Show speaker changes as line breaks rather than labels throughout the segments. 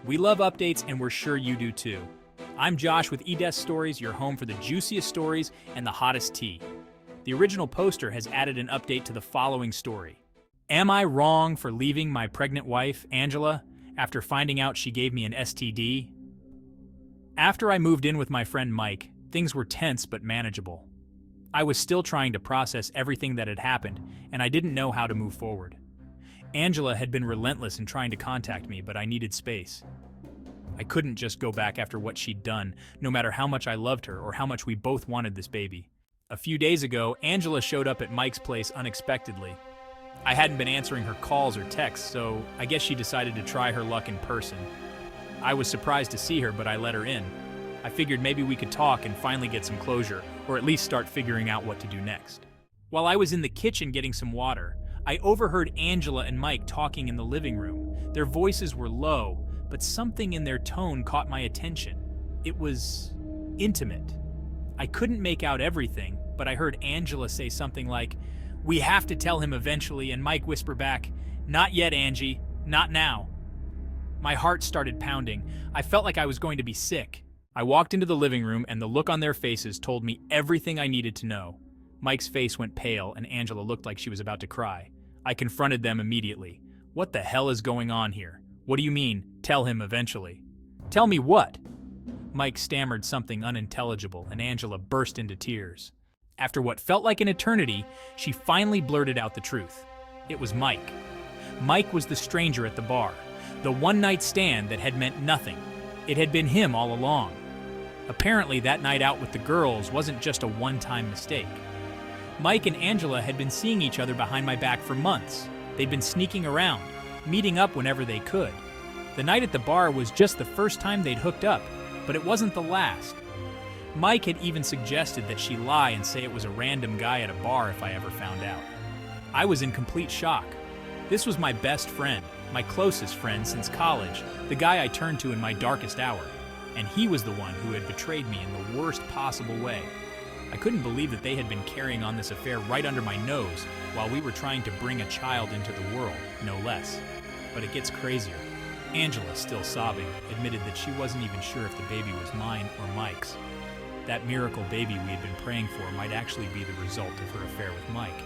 We love updates and we're sure you do too. I'm Josh with eDesk Stories, your home for the juiciest stories and the hottest tea. The original poster has added an update to the following story. Am I wrong for leaving my pregnant wife, Angela, after finding out she gave me an STD? After I moved in with my friend Mike, things were tense but manageable. I was still trying to process everything that had happened, and I didn't know how to move forward. Angela had been relentless in trying to contact me, but I needed space. I couldn't just go back after what she'd done, no matter how much I loved her or how much we both wanted this baby. A few days ago, Angela showed up at Mike's place unexpectedly. I hadn't been answering her calls or texts, so I guess she decided to try her luck in person. I was surprised to see her, but I let her in. I figured maybe we could talk and finally get some closure, or at least start figuring out what to do next. While I was in the kitchen getting some water, I overheard Angela and Mike talking in the living room. Their voices were low, but something in their tone caught my attention. It was intimate. I couldn't make out everything, but I heard Angela say something like, "We have to tell him eventually," and Mike whisper back, "Not yet, Angie, not now." My heart started pounding. I felt like I was going to be sick. I walked into the living room and the look on their faces told me everything I needed to know. Mike's face went pale and Angela looked like she was about to cry. I confronted them immediately. "What the hell is going on here? What do you mean, tell him eventually?" "Tell me what?" Mike stammered something unintelligible and Angela burst into tears. After what felt like an eternity, she finally blurted out the truth. It was Mike. Mike was the stranger at the bar, the one-night stand that had meant nothing. It had been him all along. Apparently, that night out with the girls wasn't just a one-time mistake. Mike and Angela had been seeing each other behind my back for months. They'd been sneaking around, meeting up whenever they could. The night at the bar was just the first time they'd hooked up, but it wasn't the last. Mike had even suggested that she lie and say it was a random guy at a bar if I ever found out. I was in complete shock. This was my best friend, my closest friend since college, the guy I turned to in my darkest hour, and he was the one who had betrayed me in the worst possible way. I couldn't believe that they had been carrying on this affair right under my nose while we were trying to bring a child into the world, no less. But it gets crazier. Angela, still sobbing, admitted that she wasn't even sure if the baby was mine or Mike's. That miracle baby we had been praying for might actually be the result of her affair with Mike.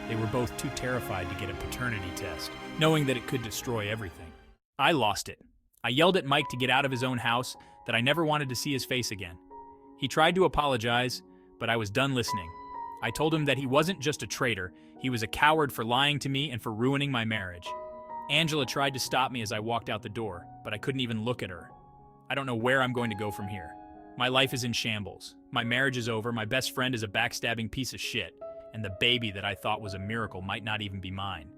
They were both too terrified to get a paternity test, knowing that it could destroy everything. I lost it. I yelled at Mike to get out of his own house, that I never wanted to see his face again. He tried to apologize, but I was done listening. I told him that he wasn't just a traitor, he was a coward for lying to me and for ruining my marriage. Angela tried to stop me as I walked out the door, but I couldn't even look at her. I don't know where I'm going to go from here. My life is in shambles. My marriage is over, my best friend is a backstabbing piece of shit, and the baby that I thought was a miracle might not even be mine.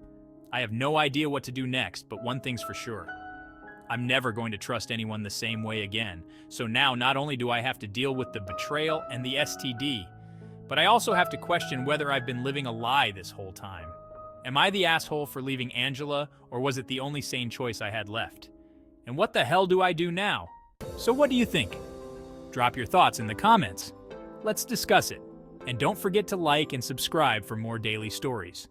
I have no idea what to do next, but one thing's for sure. I'm never going to trust anyone the same way again, so now not only do I have to deal with the betrayal and the STD, but I also have to question whether I've been living a lie this whole time. Am I the asshole for leaving Angela, or was it the only sane choice I had left? And what the hell do I do now? So what do you think? Drop your thoughts in the comments. Let's discuss it. And don't forget to like and subscribe for more daily stories.